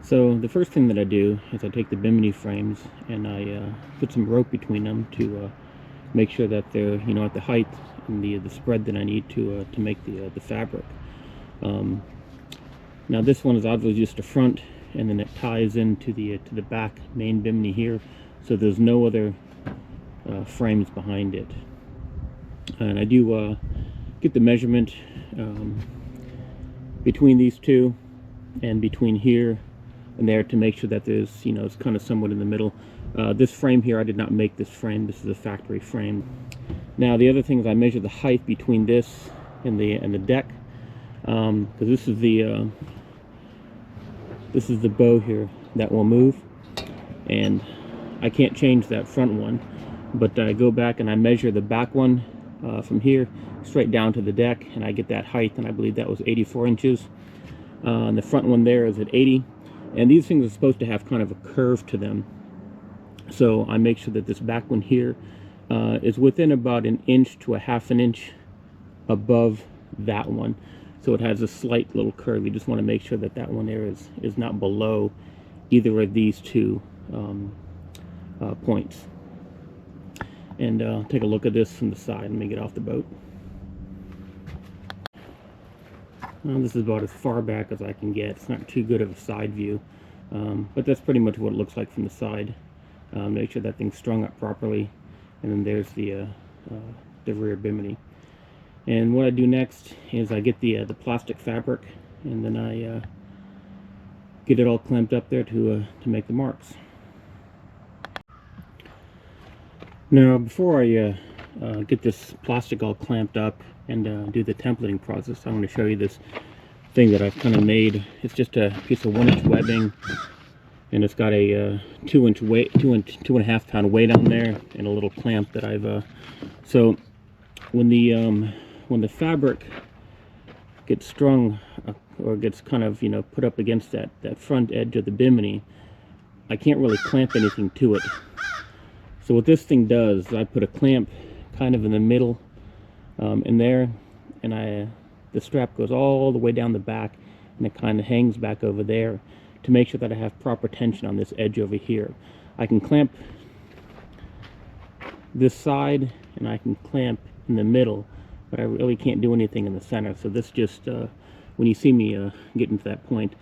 So the first thing that I do is I take the bimini frames and I put some rope between them to make sure that they're at the height and the spread that I need to make the fabric. Now this one is obviously just a front, and then it ties into the back main bimini here, so there's no other frames behind it. And I do get the measurement between these two and between here and there to make sure that there's it's kind of somewhat in the middle. This frame here, I did not make this frame. This is a factory frame. Now the other thing is I measure the height between this and the deck, because this is the bow here that will move, and I can't change that front one, but I go back and I measure the back one from here straight down to the deck, and I get that height, and I believe that was 84 inches. And the front one there is at 80, and these things are supposed to have kind of a curve to them, so I make sure that this back one here is within about 1 inch to 1/2 inch above that one, so it has a slight little curve. You just want to make sure that that one there is not below either of these two points. And take a look at this from the side. Let me get off the boat. This is about as far back as I can get. It's not too good of a side view, but that's pretty much what it looks like from the side. Make sure that thing's strung up properly, and then there's the rear bimini. And what I do next is I get the plastic fabric, and then I get it all clamped up there to make the marks. Now, before I get this plastic all clamped up and do the templating process, I want to show you this thing that I've kind of made. It's just a piece of 1-inch webbing, and it's got a 2-inch weight, 2.5 pound weight on there, and a little clamp that I've so when the fabric gets strung or gets kind of put up against that front edge of the bimini, I can't really clamp anything to it. So what this thing does is I put a clamp kind of in the middle in there, and the strap goes all the way down the back, and it kind of hangs back over there to make sure that I have proper tension on this edge over here. I can clamp this side and I can clamp in the middle, but I really can't do anything in the center. So this just when you see me getting to that point,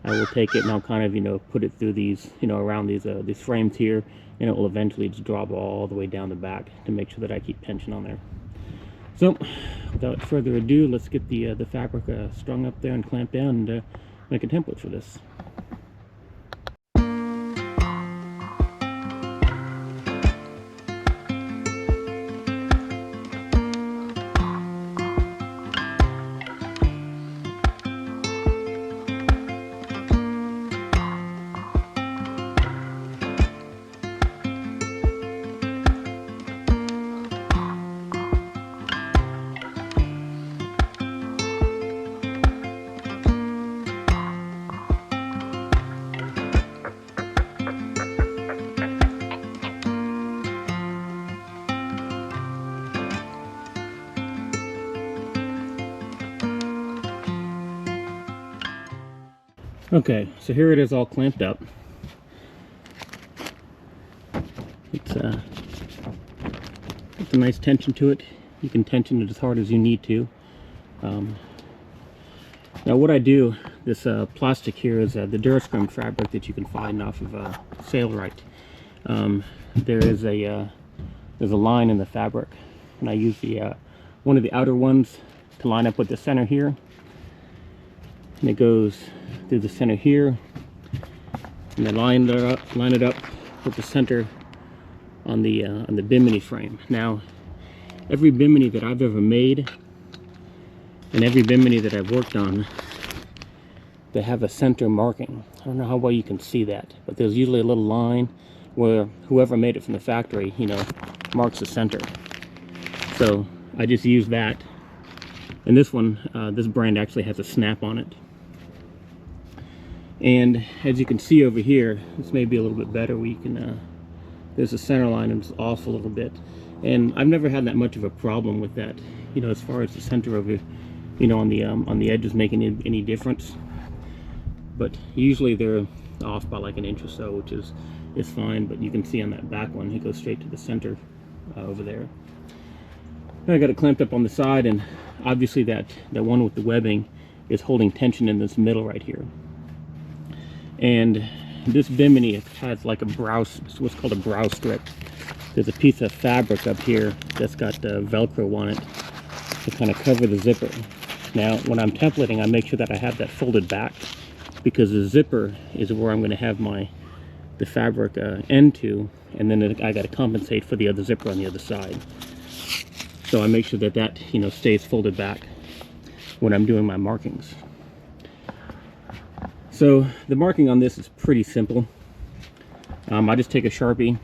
I will take it and I'll kind of put it through these around these frames here, and it will eventually just drop all the way down the back to make sure that I keep tension on there. So without further ado, let's get the fabric strung up there and clamped down, and make a template for this. Okay, so here it is all clamped up. It's a nice tension to it. You can tension it as hard as you need to. Now what I do, this plastic here is the Durascrim fabric that you can find off of Sailrite. There's a line in the fabric, and I use the one of the outer ones to line up with the center here, and it goes through the center here, and then line it up with the center on the bimini frame. Now, every bimini that I've ever made and every bimini that I've worked on, they have a center marking. I don't know how well you can see that, but there's usually a little line where whoever made it from the factory, marks the center. So I just use that. And this one, this brand actually has a snap on it. And as you can see over here, this may be a little bit better where you can, there's a center line and it's off a little bit. And I've never had that much of a problem with that, as far as the center of it, on the edges making any difference. but usually they're off by like an inch or so, which is fine. But you can see on that back one, it goes straight to the center over there. Now I got it clamped up on the side, and obviously that one with the webbing is holding tension in this middle right here. And this bimini, it has like a brow, what's called a brow strip. There's a piece of fabric up here that's got Velcro on it to kind of cover the zipper. Now, when I'm templating, I make sure that I have that folded back, because the zipper is where I'm going to have the fabric end to, and then I got to compensate for the other zipper on the other side. So I make sure that stays folded back when I'm doing my markings. So the marking on this is pretty simple. I just take a Sharpie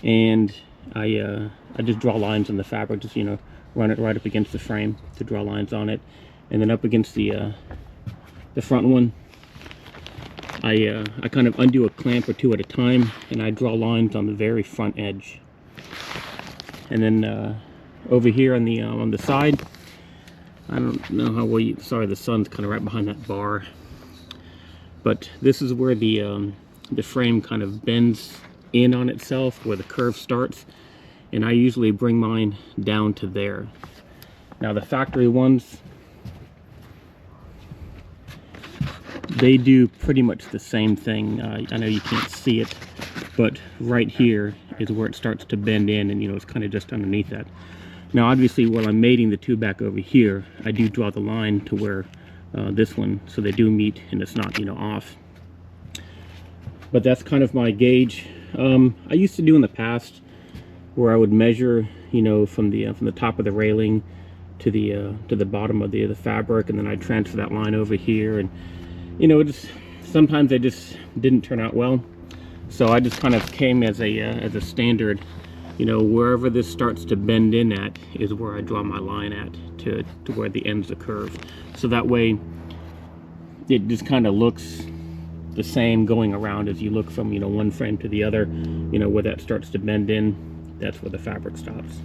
and I just draw lines on the fabric, just run it right up against the frame to draw lines on it, and then up against the front one, I kind of undo a clamp or two at a time, and I draw lines on the very front edge. And then over here on the side, I don't know how well sorry, the sun's kind of right behind that bar, but this is where the frame kind of bends in on itself, where the curve starts, and I usually bring mine down to there. Now the factory ones, they do pretty much the same thing. I know you can't see it, but right here is where it starts to bend in, and it's kind of just underneath that. Now obviously, while I'm mating the two back over here, I do draw the line to where this one, so they do meet and it's not off. But that's kind of my gauge. I used to do in the past where I would measure from the top of the railing to the bottom of the fabric, and then I'd transfer that line over here, and sometimes they just didn't turn out well. So I just kind of came as a standard, wherever this starts to bend in at is where I draw my line at to where the ends of the curve. So that way it just kind of looks the same going around as you look from one frame to the other. Where that starts to bend in, that's where the fabric stops.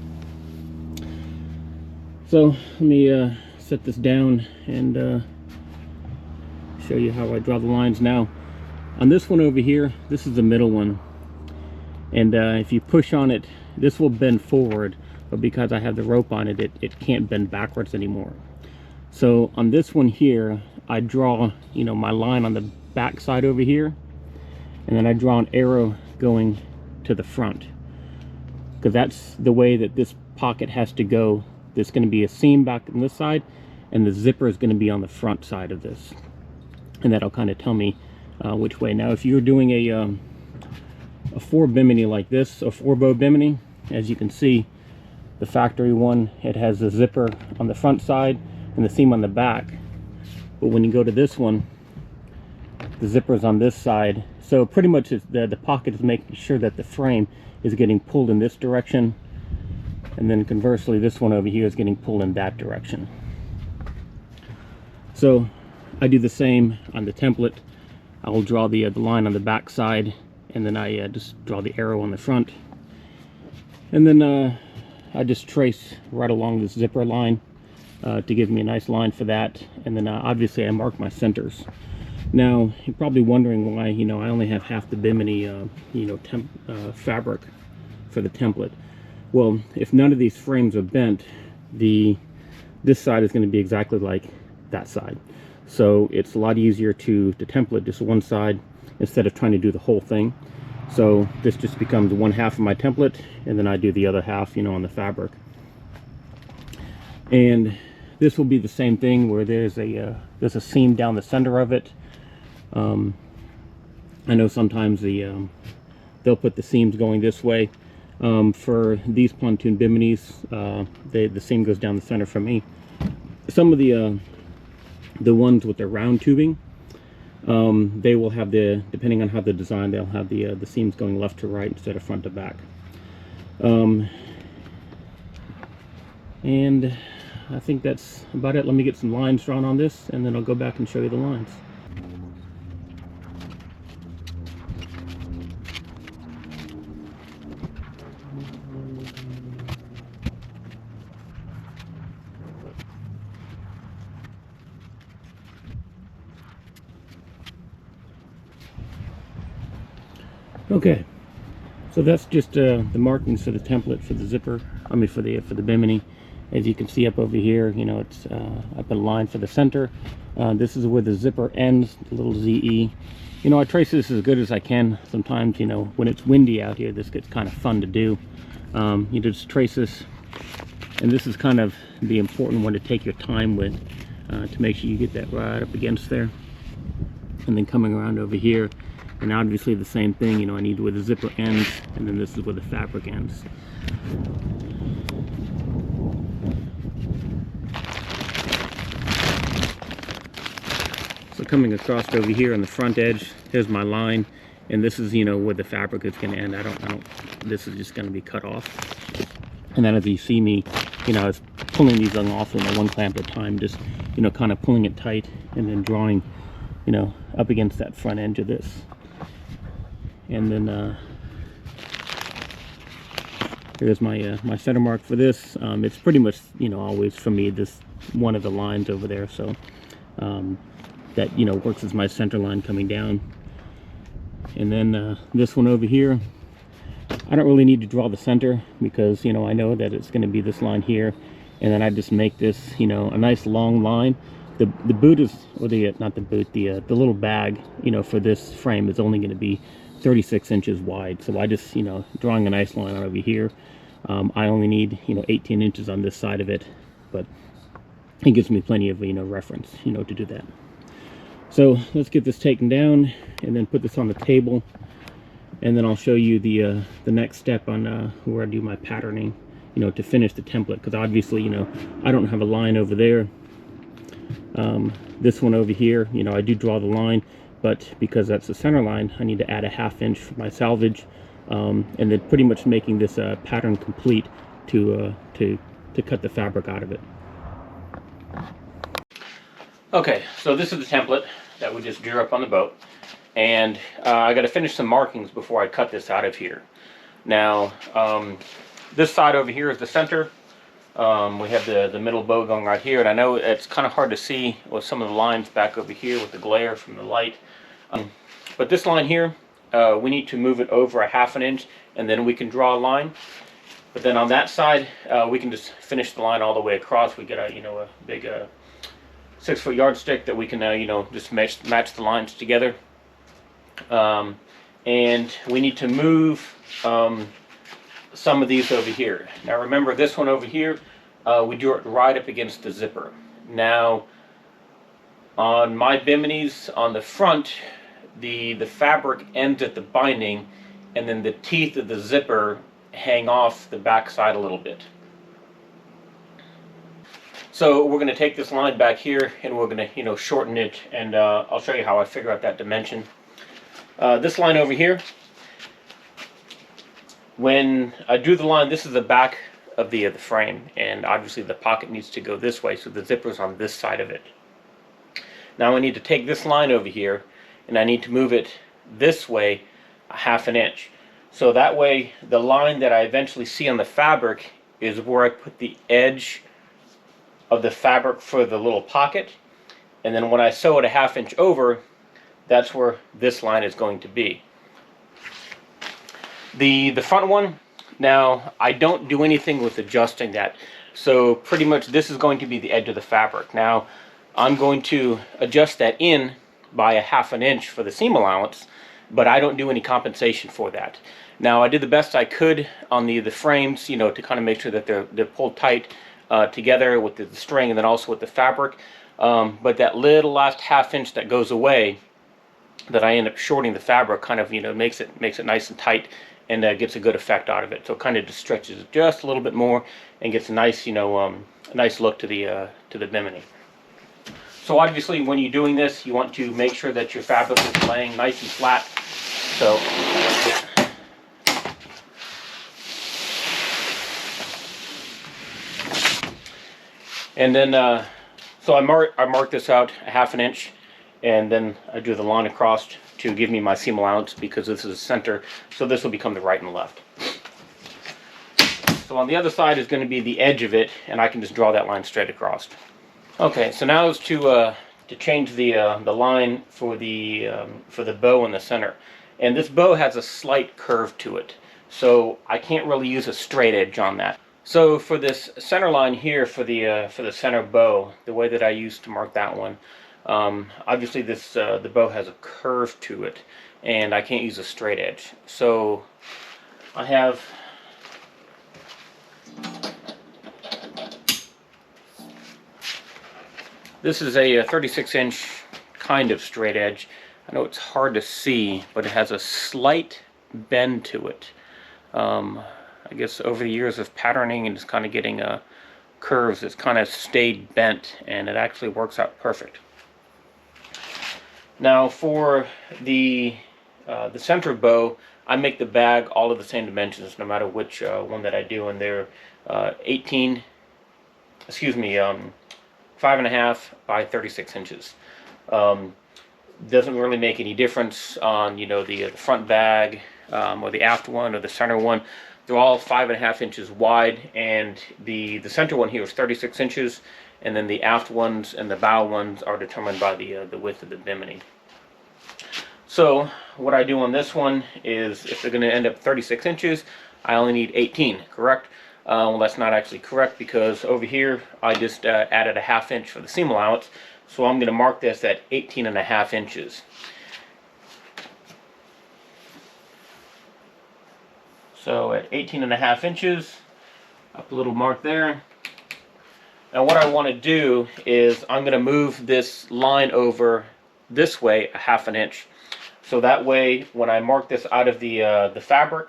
So let me set this down and show you how I draw the lines. Now on this one over here, this is the middle one, and if you push on it, this will bend forward, but because I have the rope on it, it can't bend backwards anymore. So on this one here, I draw my line on the back side over here, and then I draw an arrow going to the front, because that's the way that this pocket has to go. There's going to be a seam back on this side, and the zipper is going to be on the front side of this, and that'll kind of tell me which way. Now if you're doing a 4 bimini like this, a 4-bow bimini, as you can see, the factory one, it has the zipper on the front side and the seam on the back, but when you go to this one, the zipper is on this side. So pretty much the pocket is making sure that the frame is getting pulled in this direction, and then conversely this one over here is getting pulled in that direction. So I do the same on the template. I will draw the line on the back side, and then I just draw the arrow on the front, and then I just trace right along the zipper line to give me a nice line for that. And then obviously I mark my centers. Now you're probably wondering why I only have half the bimini fabric for the template. Well, if none of these frames are bent, this side is going to be exactly like that side. So it's a lot easier to template just one side instead of trying to do the whole thing. So this just becomes one half of my template, and then I do the other half on the fabric. And this will be the same thing, where there's a seam down the center of it. I know sometimes they'll put the seams going this way. For these pontoon biminis, the seam goes down the center for me. Some of the ones with the round tubing, they will have depending on how they're designed, they'll have the seams going left to right instead of front to back. And I think that's about it. Let me get some lines drawn on this, and then I'll go back and show you the lines. Okay, so that's just the markings for the template for the zipper. I mean for the bimini. As you can see up over here, you know, it's I put a line for the center. This is where the zipper ends, the little ZE. You know, I trace this as good as I can. Sometimes, you know, when it's windy out here, this gets kind of fun to do. You just trace this, and this is kind of the important one to take your time with, to make sure you get that right up against there. And then coming around over here, and obviously the same thing, you know, I need where the zipper ends, and then this is where the fabric ends. So coming across over here on the front edge, here's my line, and this is, you know, where the fabric is going to end. I don't, this is just going to be cut off. And then as you see me, you know, I was pulling these off in one clamp at a time, just, you know, kind of pulling it tight and then drawing, you know, up against that front edge of this. And then here's my my center mark for this. It's pretty much, you know, always for me this one of the lines over there, so that, you know, works as my center line coming down. And then this one over here, I don't really need to draw the center because, you know, I know that it's going to be this line here, and then I just make this, you know, a nice long line. The boot is, or the not the boot, the little bag, you know, for this frame is only going to be 36 inches wide. So I just, you know, drawing a nice line out over here. I only need, you know, 18 inches on this side of it, but it gives me plenty of, you know, reference, you know, to do that. So let's get this taken down and then put this on the table, and then I'll show you the next step on where I do my patterning, you know, to finish the template, because obviously, you know, I don't have a line over there. This one over here, you know, I do draw the line, but because that's the center line, I need to add a 1/2 inch for my salvage, and then pretty much making this pattern complete to cut the fabric out of it. Okay, so this is the template that we just drew up on the boat, and I got to finish some markings before I cut this out of here. Now, this side over here is the center. We have the middle bow going right here, and I know it's kind of hard to see with some of the lines back over here with the glare from the light. But this line here, we need to move it over a 1/2 inch, and then we can draw a line. But then on that side, we can just finish the line all the way across. We get a, you know, a big 6-foot yardstick that we can, you know, just match the lines together. And we need to move some of these over here. Now remember, this one over here, we drew it right up against the zipper. Now on my biminis on the front, the fabric ends at the binding, and then the teeth of the zipper hang off the back side a little bit. So we're going to take this line back here, and we're going to, you know, shorten it, and I'll show you how I figure out that dimension. This line over here, when I drew the line, this is the back of the frame, and obviously the pocket needs to go this way, so the zipper's on this side of it. Now I need to take this line over here, and I need to move it this way a 1/2 inch. So that way the line that I eventually see on the fabric is where I put the edge of the fabric for the little pocket, and then when I sew it a 1/2 inch over, that's where this line is going to be. The front one, now I don't do anything with adjusting that, so pretty much this is going to be the edge of the fabric. Now I'm going to adjust that in by a 1/2 inch for the seam allowance, but I don't do any compensation for that. Now I did the best I could on the frames, you know, to kind of make sure that they're pulled tight together with the string, and then also with the fabric, but that little last 1/2 inch that goes away, that I end up shorting the fabric, kind of, you know, makes it nice and tight, and gets a good effect out of it. So it kind of just stretches it just a little bit more and gets a nice, you know, a nice look to the bimini. So obviously when you're doing this, you want to make sure that your fabric is laying nice and flat. So and then so I mark this out a 1/2 inch, and then I do the line across to give me my seam allowance, because this is the center, so this will become the right and left. So on the other side is going to be the edge of it, and I can just draw that line straight across. Okay, so now is to change the line for the bow in the center. And this bow has a slight curve to it, so I can't really use a straight edge on that. So for this center line here for the center bow, the way that I used to mark that one, obviously this the bow has a curve to it, and I can't use a straight edge. So I have this is a 36-inch kind of straight edge. I know it's hard to see, but it has a slight bend to it. I guess over the years of patterning and just kind of getting curves, it's kind of stayed bent, and it actually works out perfect. Now for the center bow, I make the bag all of the same dimensions, no matter which one that I do, and they're 5.5 by 36 inches. Doesn't really make any difference on the front bag or the aft one or the center one. They're all 5.5 inches wide, and the center one here is 36 inches, and then the aft ones and the bow ones are determined by the width of the bimini. So what I do on this one is, if they're going to end up 36 inches, I only need 18, correct? Well, that's not actually correct, because over here I just added a 1/2 inch for the seam allowance, so I'm going to mark this at 18.5 inches. So at 18.5 inches, up a little mark there. Now what I want to do is I'm going to move this line over this way a 1/2 inch. So that way, when I mark this out of the fabric,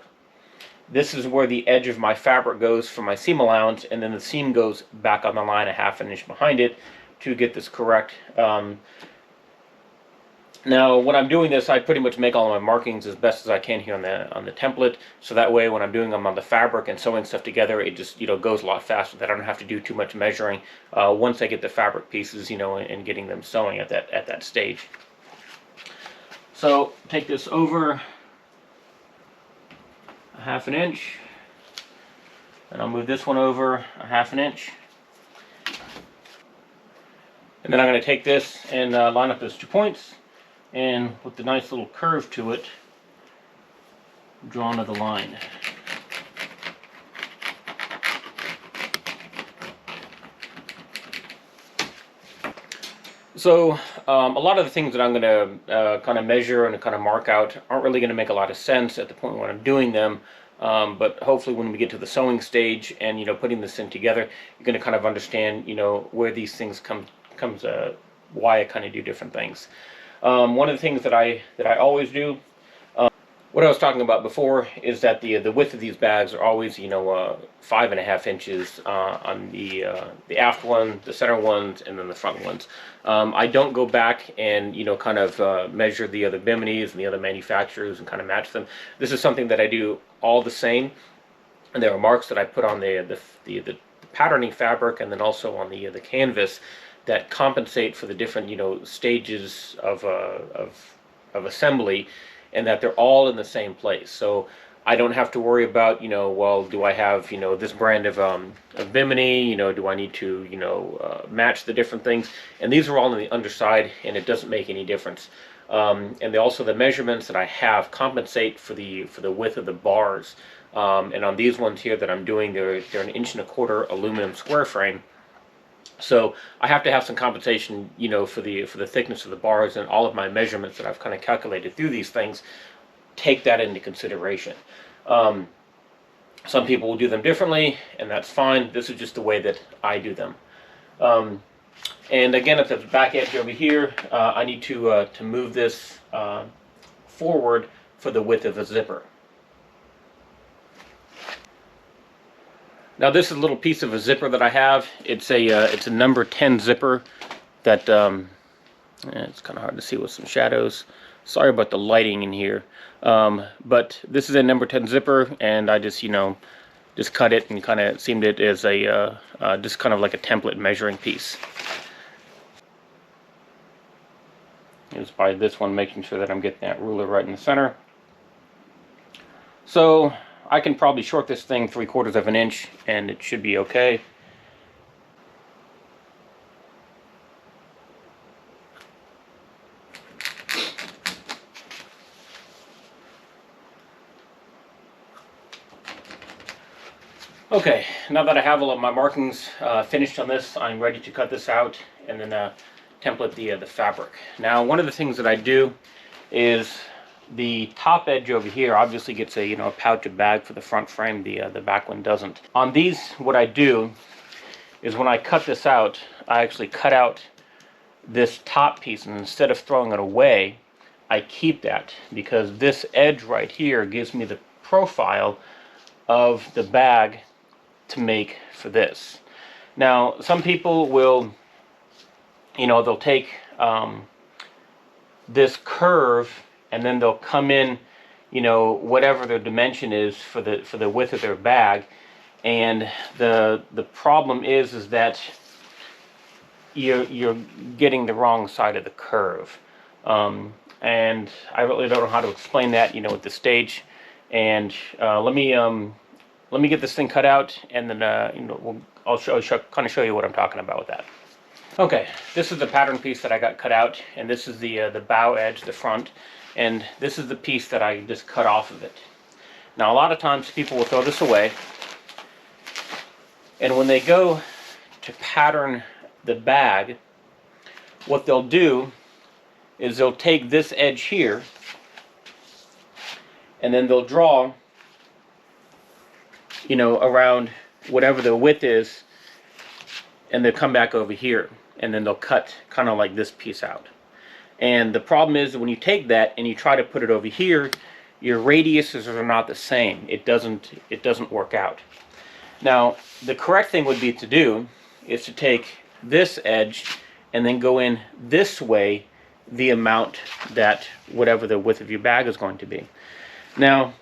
this is where the edge of my fabric goes for my seam allowance, and then the seam goes back on the line a 1/2 inch behind it to get this correct. Now, when I'm doing this, I pretty much make all of my markings as best as I can here on the template, so that way when I'm doing them on the fabric and sewing stuff together, it just goes a lot faster. That I don't have to do too much measuring once I get the fabric pieces, and getting them sewing at that stage. So take this over a 1/2 inch, and I'll move this one over a 1/2 inch. And then I'm going to take this and line up those 2 points, and with the nice little curve to it, draw onto the line. So a lot of the things that I'm going to kind of measure and kind of mark out aren't really going to make a lot of sense at the point when I'm doing them. But hopefully when we get to the sewing stage and putting this thing together, you're going to kind of understand where these things comes why I kind of do different things. One of the things that I always do, what I was talking about before, is that the width of these bags are always 5.5 inches on the aft one, the center ones, and then the front ones. I don't go back and kind of measure the other biminis and the other manufacturers and kind of match them. This is something that I do all the same, and there are marks that I put on the patterning fabric, and then also on the canvas, that compensate for the different stages of assembly, and that they're all in the same place. So I don't have to worry about well, do I have this brand of bimini, do I need to match the different things, and these are all on the underside, and it doesn't make any difference. And also the measurements that I have compensate for the width of the bars, and on these ones here that I'm doing, they're 1.25 inch aluminum square frame. So I have to have some compensation, for the thickness of the bars, and all of my measurements that I've kind of calculated through these things take that into consideration. Some people will do them differently, and that's fine. This is just the way that I do them. And again, at the back edge over here, I need to move this forward for the width of the zipper. Now this is a little piece of a zipper that I have. It's a number 10 zipper that it's kind of hard to see with some shadows. Sorry about the lighting in here. But this is a number 10 zipper, and I just just cut it and kind of seamed it as a just kind of like a template measuring piece. Just by this one, making sure that I'm getting that ruler right in the center. So I can probably short this thing 3/4 of an inch, and it should be okay. Okay, now that I have all of my markings finished on this, I'm ready to cut this out and then template the fabric. Now, one of the things that I do is the top edge over here obviously gets a a pouched bag for the front frame. The back one doesn't. On these, what I do is when I cut this out, I actually cut out this top piece, and instead of throwing it away, I keep that because this edge right here gives me the profile of the bag to make for this. Now, some people will, they'll take this curve and then they'll come in, whatever their dimension is for the width of their bag, and the problem is that you're getting the wrong side of the curve, and I really don't know how to explain that, at this stage. And let me get this thing cut out, and then I'll kind of show you what I'm talking about with that. Okay, this is the pattern piece that I got cut out, and this is the bow edge, the front, and this is the piece that I just cut off of it. Now, a lot of times people will throw this away, and when they go to pattern the bag, what they'll do is they'll take this edge here, and then they'll draw, around whatever the width is, and they'll come back over here, and then they'll cut kind of like this piece out. And the problem is that when you take that and you try to put it over here, your radiuses are not the same. It doesn't work out. Now, the correct thing would be to do is to take this edge and then go in this way the amount that whatever the width of your bag is going to be. Now,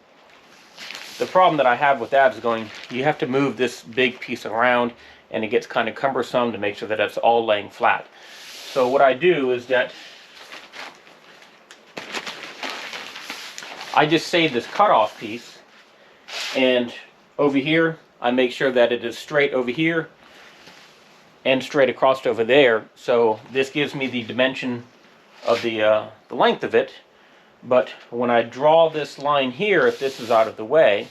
the problem that I have with that is you have to move this big piece around, and it gets kind of cumbersome to make sure that it's all laying flat. So what I do is that I just save this cutoff piece, and over here I make sure that it is straight over here and straight across over there. So this gives me the dimension of the length of it. But when I draw this line here, if this is out of the way,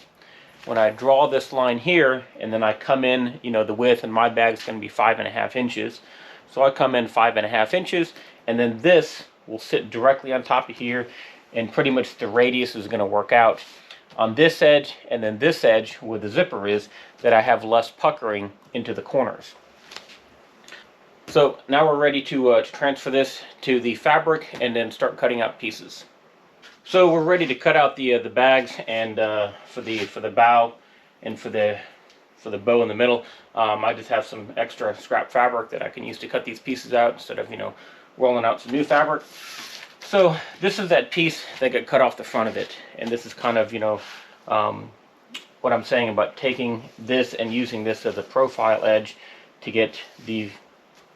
when I draw this line here and then I come in, the width, and my bag's going to be 5.5 inches. So I come in 5.5 inches, and then this will sit directly on top of here, and pretty much the radius is going to work out on this edge and then this edge where the zipper is, that I have less puckering into the corners. So now we're ready to transfer this to the fabric and then start cutting out pieces. So we're ready to cut out the bags, and for the bow and for the bow in the middle, I just have some extra scrap fabric that I can use to cut these pieces out instead of rolling out some new fabric. So this is that piece that got cut off the front of it, and this is kind of what I'm saying about taking this and using this as a profile edge to get the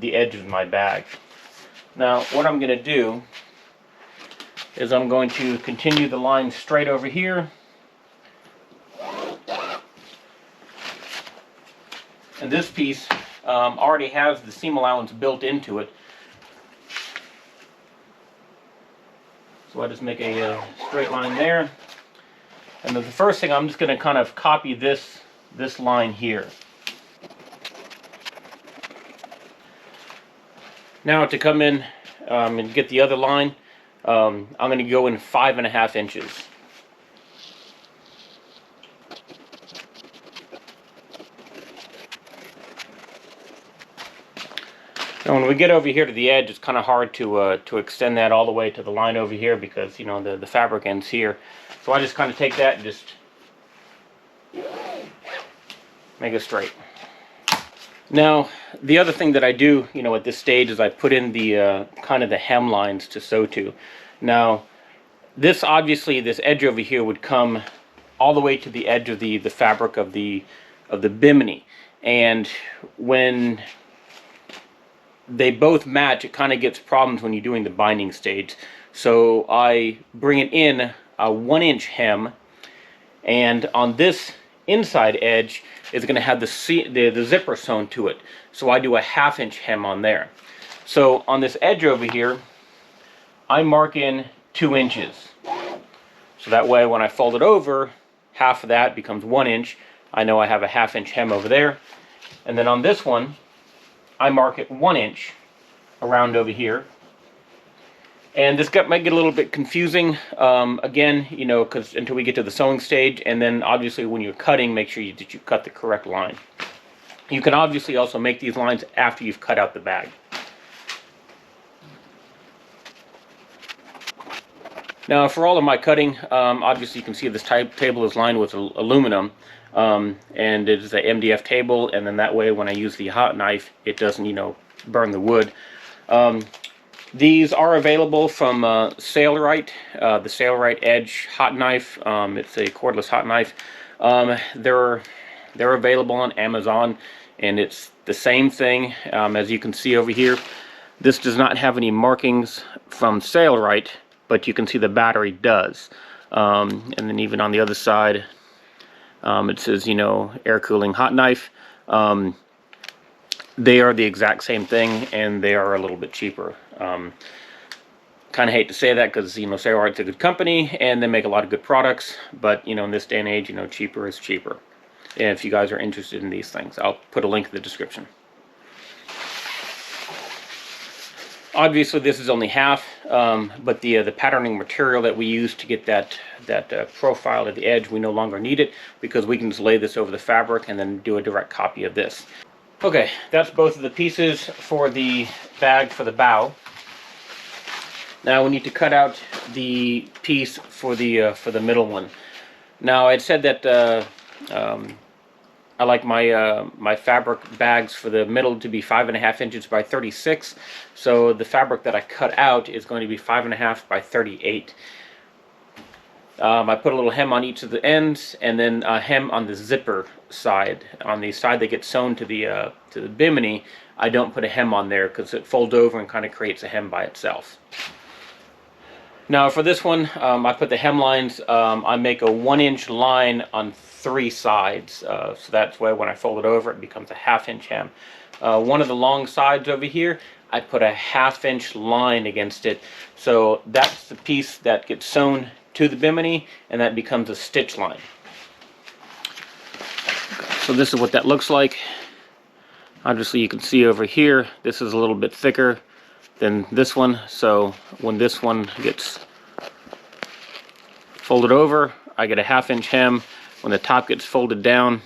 edge of my bag. Now what I'm going to do is I'm going to continue the line straight over here, and this piece already has the seam allowance built into it, so I just make a straight line there, and then the first thing, I'm just going to kind of copy this line here. Now to come in and get the other line, I'm going to go in 5.5 inches. Now when we get over here to the edge, it's kind of hard to extend that all the way to the line over here because the fabric ends here. So I just kind of take that and just make it straight. Now the other thing that I do at this stage is I put in the kind of the hem lines to sew to. Now this, obviously this edge over here would come all the way to the edge of the fabric of the bimini, and when they both match, it kind of gets problems when you're doing the binding stage. So I bring it in a 1-inch hem, and on this inside edge is going to have the zipper sewn to it. So I do a 1/2 inch hem on there. So on this edge over here, I mark in 2 inches. So that way when I fold it over, half of that becomes 1 inch. I know I have a 1/2 inch hem over there. And then on this one, I mark it 1 inch around over here. And this might get a little bit confusing, again, you know, because until we get to the sewing stage, and then obviously when you're cutting, make sure that you cut the correct line. You can obviously also make these lines after you've cut out the bag. Now for all of my cutting, obviously you can see this table is lined with aluminum, and it is a MDF table, and then that way when I use the hot knife, it doesn't, you know, burn the wood. These are available from Sailrite, the Sailrite Edge hot knife. It's a cordless hot knife. They're available on Amazon, and it's the same thing. As you can see over here, this does not have any markings from Sailrite, but you can see the battery does. And then even on the other side, it says, you know, air cooling hot knife. They are the exact same thing, and they are a little bit cheaper. Kind of hate to say that because, you know, Sailrite's a good company and they make a lot of good products, but, you know, in this day and age, you know, cheaper is cheaper. And if you guys are interested in these things, I'll put a link in the description. Obviously, this is only half, but the patterning material that we use to get that profile at the edge, we no longer need it because we can just lay this over the fabric and then do a direct copy of this. Okay, that's both of the pieces for the bag for the bow. Now we need to cut out the piece for the middle one. Now I'd said that I like my fabric bags for the middle to be 5.5 inches by 36. So the fabric that I cut out is going to be 5.5 by 38. I put a little hem on each of the ends, and then a hem on the zipper side. On the side that gets sewn to the bimini, I don't put a hem on there because it folds over and kind of creates a hem by itself. Now for this one, I put the hem lines. I make a 1 inch line on 3 sides, so that's why when I fold it over, it becomes a 1/2 inch hem. One of the long sides over here, I put a 1/2 inch line against it, so that's the piece that gets sewn to the bimini, and that becomes a stitch line. So this is what that looks like. Obviously you can see over here, this is a little bit thicker than this one, so when this one gets folded over, I get a 1/2 inch hem. When the top gets folded down,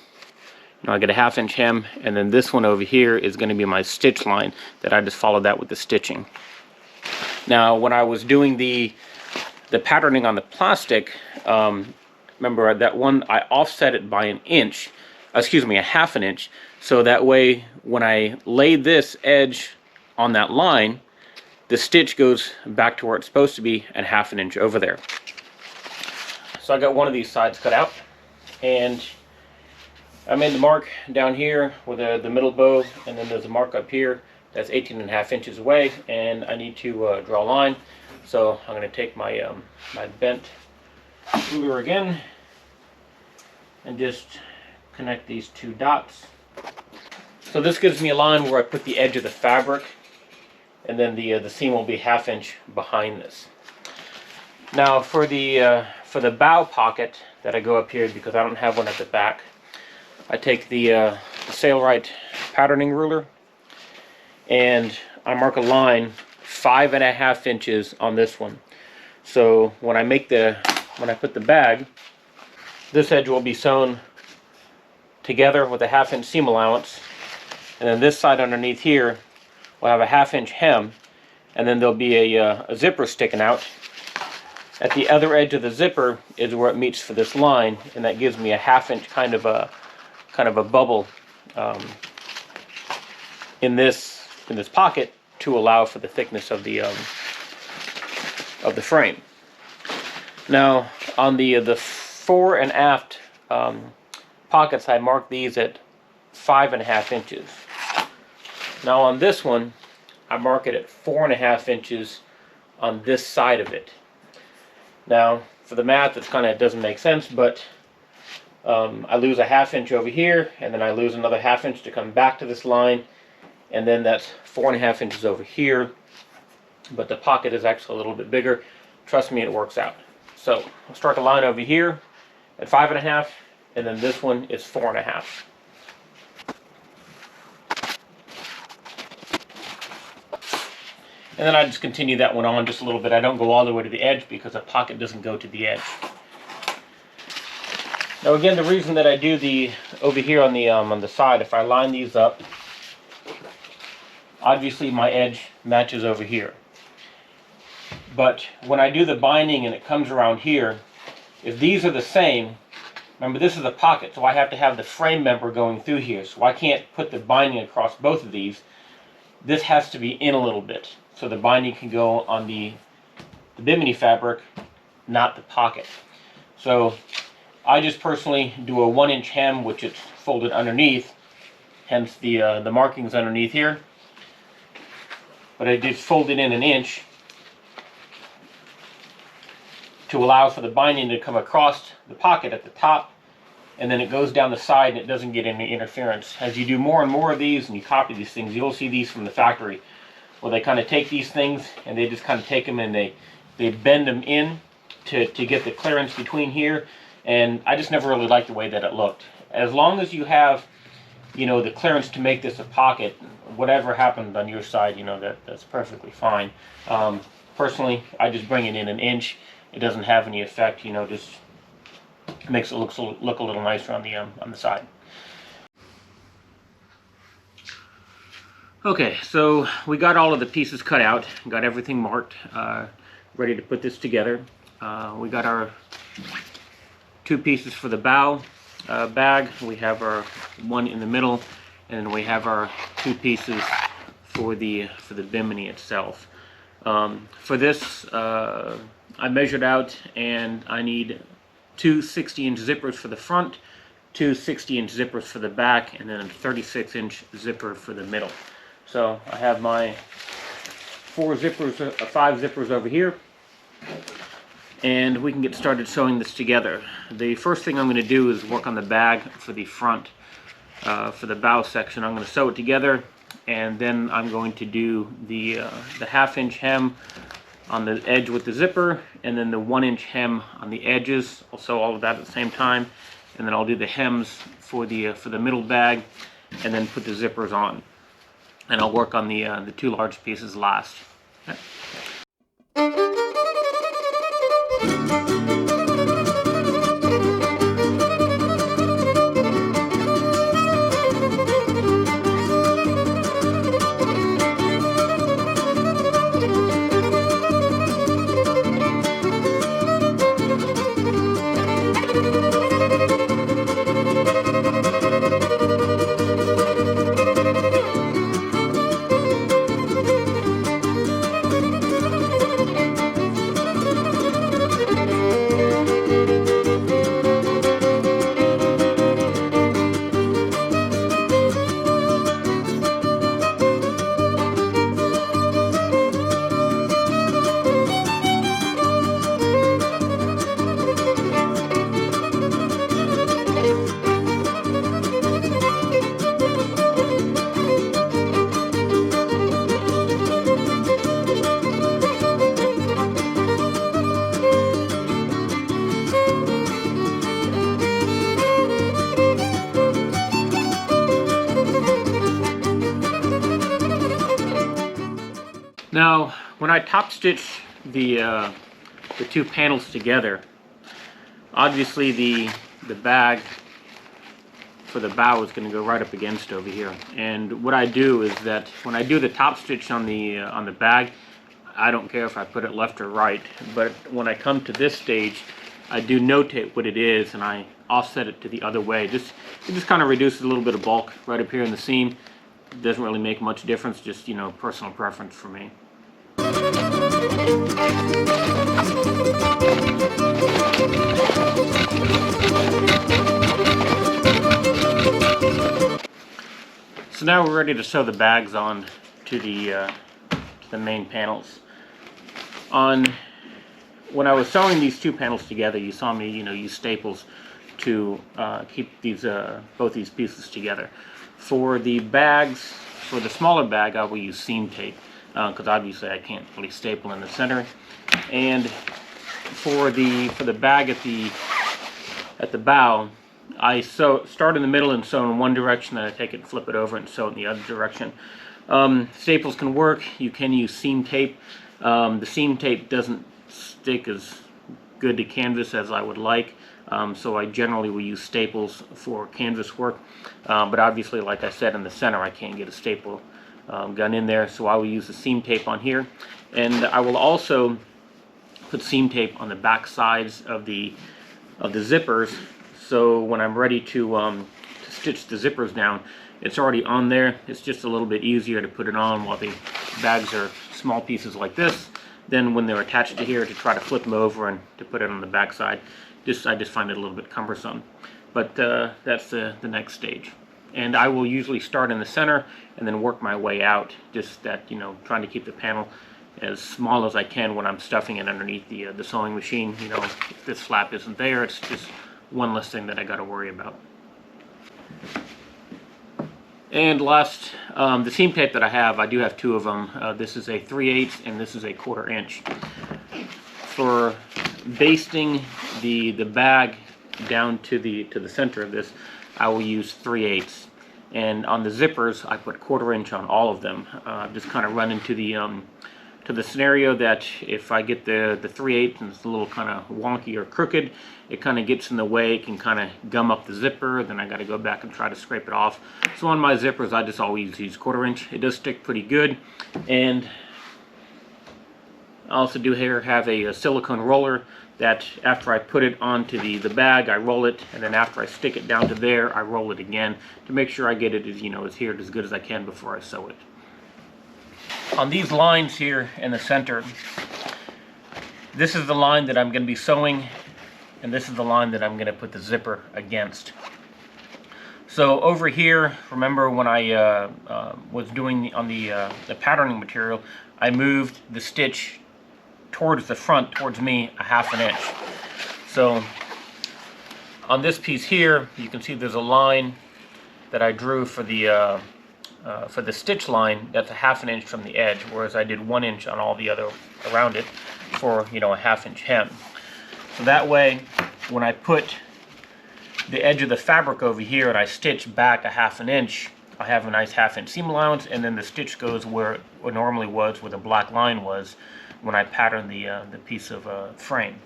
I get a 1/2 inch hem, and then this one over here is going to be my stitch line that I just followed that with the stitching. Now when I was doing the patterning on the plastic, remember that one I offset it by an inch, excuse me, a 1/2 an inch, so that way when I lay this edge on that line, the stitch goes back to where it's supposed to be at 1/2 an inch over there. So I got one of these sides cut out, and I made the mark down here with the middle bow, and then there's a mark up here that's 18.5 inches away, and I need to draw a line. So I'm going to take my my bent ruler again and just connect these 2 dots. So this gives me a line where I put the edge of the fabric, and then the seam will be 1/2 inch behind this. Now for the bow pocket that I go up here, because I don't have one at the back, I take the Sailrite patterning ruler and I mark a line 5.5 inches on this one. So when I put the bag, this edge will be sewn together with a 1/2 inch seam allowance, and then this side underneath here will have a 1/2 inch hem, and then there'll be a zipper sticking out. At the other edge of the zipper is where it meets for this line, and that gives me a 1/2 inch kind of a bubble in this pocket to allow for the thickness of the frame. Now on the fore and aft pockets, I mark these at 5.5 inches. Now on this one, I mark it at 4.5 inches on this side of it. Now for the math, it doesn't make sense, but I lose a 1/2 inch over here, and then I lose another 1/2 inch to come back to this line, and then that's 4.5 inches over here, but the pocket is actually a little bit bigger. Trust me, it works out. So I'll start a line over here at 5.5, and then this one is 4.5. And then I just continue that one on just a little bit. I don't go all the way to the edge because a pocket doesn't go to the edge. Now again, the reason that I do the over here on the side, if I line these up, obviously my edge matches over here. But when I do the binding and it comes around here, if these are the same, remember this is a pocket, so I have to have the frame member going through here. So I can't put the binding across both of these. This has to be in a little bit, so the binding can go on the bimini fabric, not the pocket. So I just personally do a 1-inch hem, which it's folded underneath, hence the markings underneath here. But I just fold it in 1 inch to allow for the binding to come across the pocket at the top, and then it goes down the side and it doesn't get any interference. As you do more and more of these and you copy these things, you'll see these from the factory where they kind of take these things and they just kind of take them and they bend them in to get the clearance between here. And I just never really liked the way that it looked. As long as you have, you know, the clearance to make this a pocket, whatever happened on your side, you know, that's perfectly fine. Personally, I just bring it in 1 inch. It doesn't have any effect, you know, just makes it look a little nicer on the side. Okay, so we got all of the pieces cut out, got everything marked, ready to put this together. We got our 2 pieces for the bow bag. We have our one in the middle, and then we have our 2 pieces for the bimini itself. For this, I measured out, and I need 2 60-inch zippers for the front, 2 60-inch zippers for the back, and then a 36-inch zipper for the middle. So I have my 5 zippers over here, and we can get started sewing this together. The first thing I'm going to do is work on the bag for the front, for the bow section. I'm going to sew it together, and then I'm going to do the 1/2-inch hem on the edge with the zipper, and then the 1-inch hem on the edges. I'll sew all of that at the same time, and then I'll do the hems for the middle bag, and then put the zippers on. And I'll work on the 2 large pieces last. Okay. Now, when I top stitch the 2 panels together, obviously the bag for the bow is going to go right up against over here. And what I do is that when I do the top stitch on the bag, I don't care if I put it left or right, but when I come to this stage, I do notate what it is and I offset it to the other way. It just kind of reduces a little bit of bulk right up here in the seam. It doesn't really make much difference, just, you know, personal preference for me. So now we're ready to sew the bags on to the main panels. When I was sewing these 2 panels together, you saw me, you know, use staples to keep these both these pieces together. For the bags, for the smaller bag, I will use seam tape because obviously I can't really staple in the center. And for the bag at the bow, I start in the middle and sew in one direction, then I take it and flip it over and sew in the other direction. Staples can work. You can use seam tape. The seam tape doesn't stick as good to canvas as I would like, so I generally will use staples for canvas work. But obviously, like I said, in the center I can't get a staple gun in there, so I will use the seam tape on here. And I will also put seam tape on the back sides of the zippers, so when I'm ready to stitch the zippers down, it's already on there. It's just a little bit easier to put it on while the bags are small pieces like this than when they're attached to here to try to flip them over and to put it on the back side. I just find it a little bit cumbersome. But that's the next stage. And I will usually start in the center and then work my way out, just that, you know, trying to keep the panel as small as I can when I'm stuffing it underneath the sewing machine. You know, if this flap isn't there, it's just one less thing that I got to worry about. And last, the seam tape that I do have two of them. This is a 3/8 and this is a 1/4 inch. For basting the bag down to the center of this, I will use 3/8. And on the zippers, I put 1/4 inch on all of them. Just kind of run into the scenario that if I get the 3/8 and it's a little kind of wonky or crooked, it kind of gets in the way. It can kind of gum up the zipper. Then I got to go back and try to scrape it off. So on my zippers, I just always use 1/4 inch. It does stick pretty good. And I also do here have a silicone roller that after I put it onto the bag, I roll it, and then after I stick it down to there, I roll it again to make sure I get it as, you know, adhered as good as I can before I sew it. On these lines here in the center, this is the line that I'm going to be sewing, and this is the line that I'm going to put the zipper against. So over here, remember when I was doing on the patterning material, I moved the stitch towards the front, towards me, a 1/2 inch. So on this piece here, you can see there's a line that I drew for the stitch line that's a 1/2 inch from the edge, whereas I did 1 inch on all the other around it for, you know, a 1/2 inch hem. So that way, when I put the edge of the fabric over here and I stitch back a 1/2 inch, I have a nice 1/2 inch seam allowance, and then the stitch goes where it normally was, where the black line was when I patterned the piece of frame.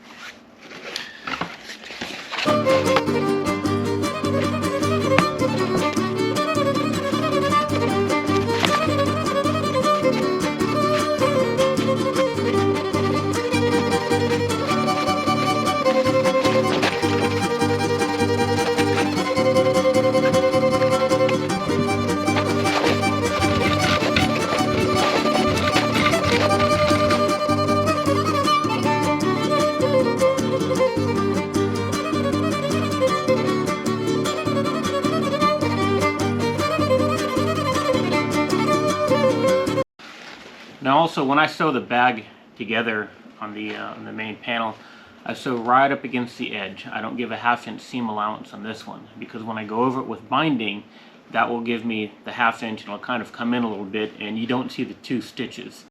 Now also, when I sew the bag together on the main panel, I sew right up against the edge. I don't give a 1/2 inch seam allowance on this one, because when I go over it with binding, that will give me the 1/2 inch and it'll kind of come in a little bit and you don't see the two stitches.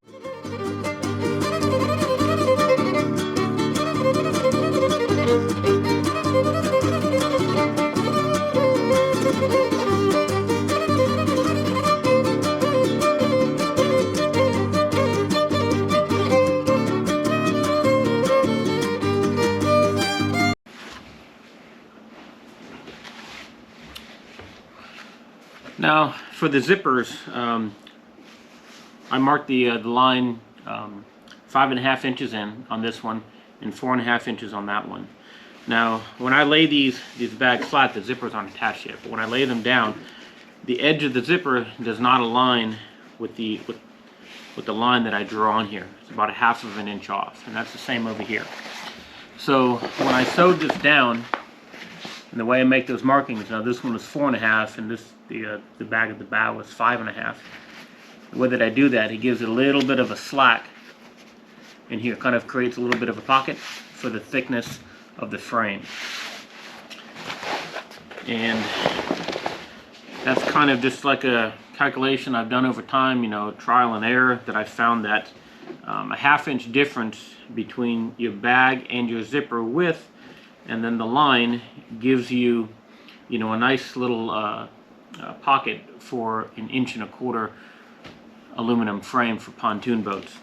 Now for the zippers, I marked the line 5.5 inches in on this one and 4.5 inches on that one. Now when I lay these bags flat, the zippers aren't attached yet, but when I lay them down, the edge of the zipper does not align with the line that I drew on here. It's about a 1/2 inch off, and that's the same over here. So when I sewed this down, and the way I make those markings, now this one was 4.5, and the bag at the bow was 5.5. The way that I do that, it gives it a little bit of a slack in here, kind of creates a little bit of a pocket for the thickness of the frame. And that's kind of just like a calculation I've done over time, you know, trial and error, that I found that a 1/2 inch difference between your bag and your zipper width and then the line gives you you know, a nice little pocket for an 1.25 inch aluminum frame for pontoon boats.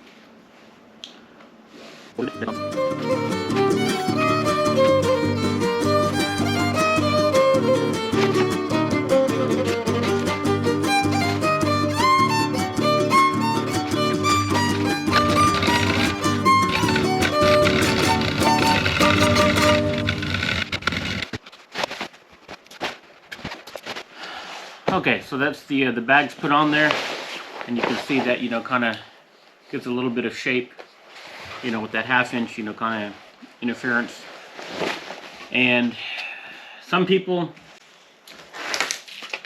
Okay, so that's the bags put on there, and you can see that, you know, kind of gives a little bit of shape, you know, with that 1/2 inch, you know, kind of interference. And some people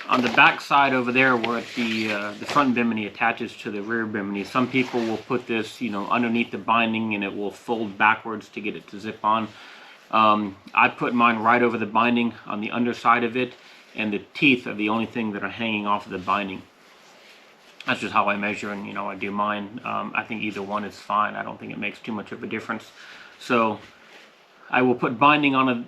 on the back side over there, where the front bimini attaches to the rear bimini, some people will put this, you know, underneath the binding, and it will fold backwards to get it to zip on. I put mine right over the binding on the underside of it, and the teeth are the only thing that are hanging off of the binding. That's just how I measure, and, you know, I do mine. I think either one is fine. I don't think it makes too much of a difference. So I will put binding on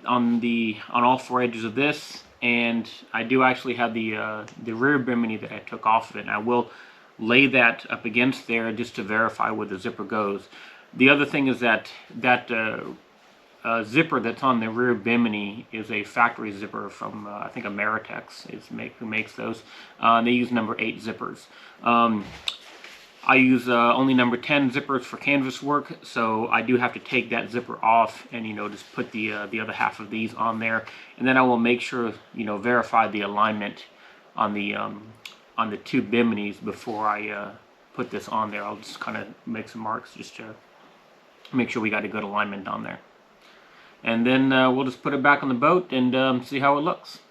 all 4 edges of this, and I do actually have the rear bimini that I took off of it, and I will lay that up against there just to verify where the zipper goes. The other thing is that zipper that's on the rear bimini is a factory zipper from I think Ameritex who makes those. They use number 8 zippers. I use only number 10 zippers for canvas work, so I do have to take that zipper off and, you know, just put the other half of these on there, and then I will make sure, you know, verify the alignment on the 2 biminis before I put this on there. I'll just kind of make some marks just to make sure we got a good alignment on there. And then we'll just put it back on the boat and see how it looks.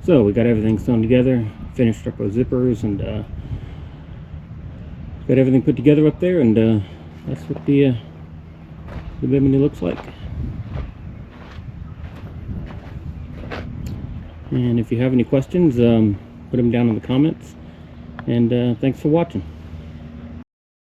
So we got everything sewn together, finished up our zippers, and got everything put together up there, and that's what the bimini looks like. And if you have any questions, put them down in the comments, and thanks for watching.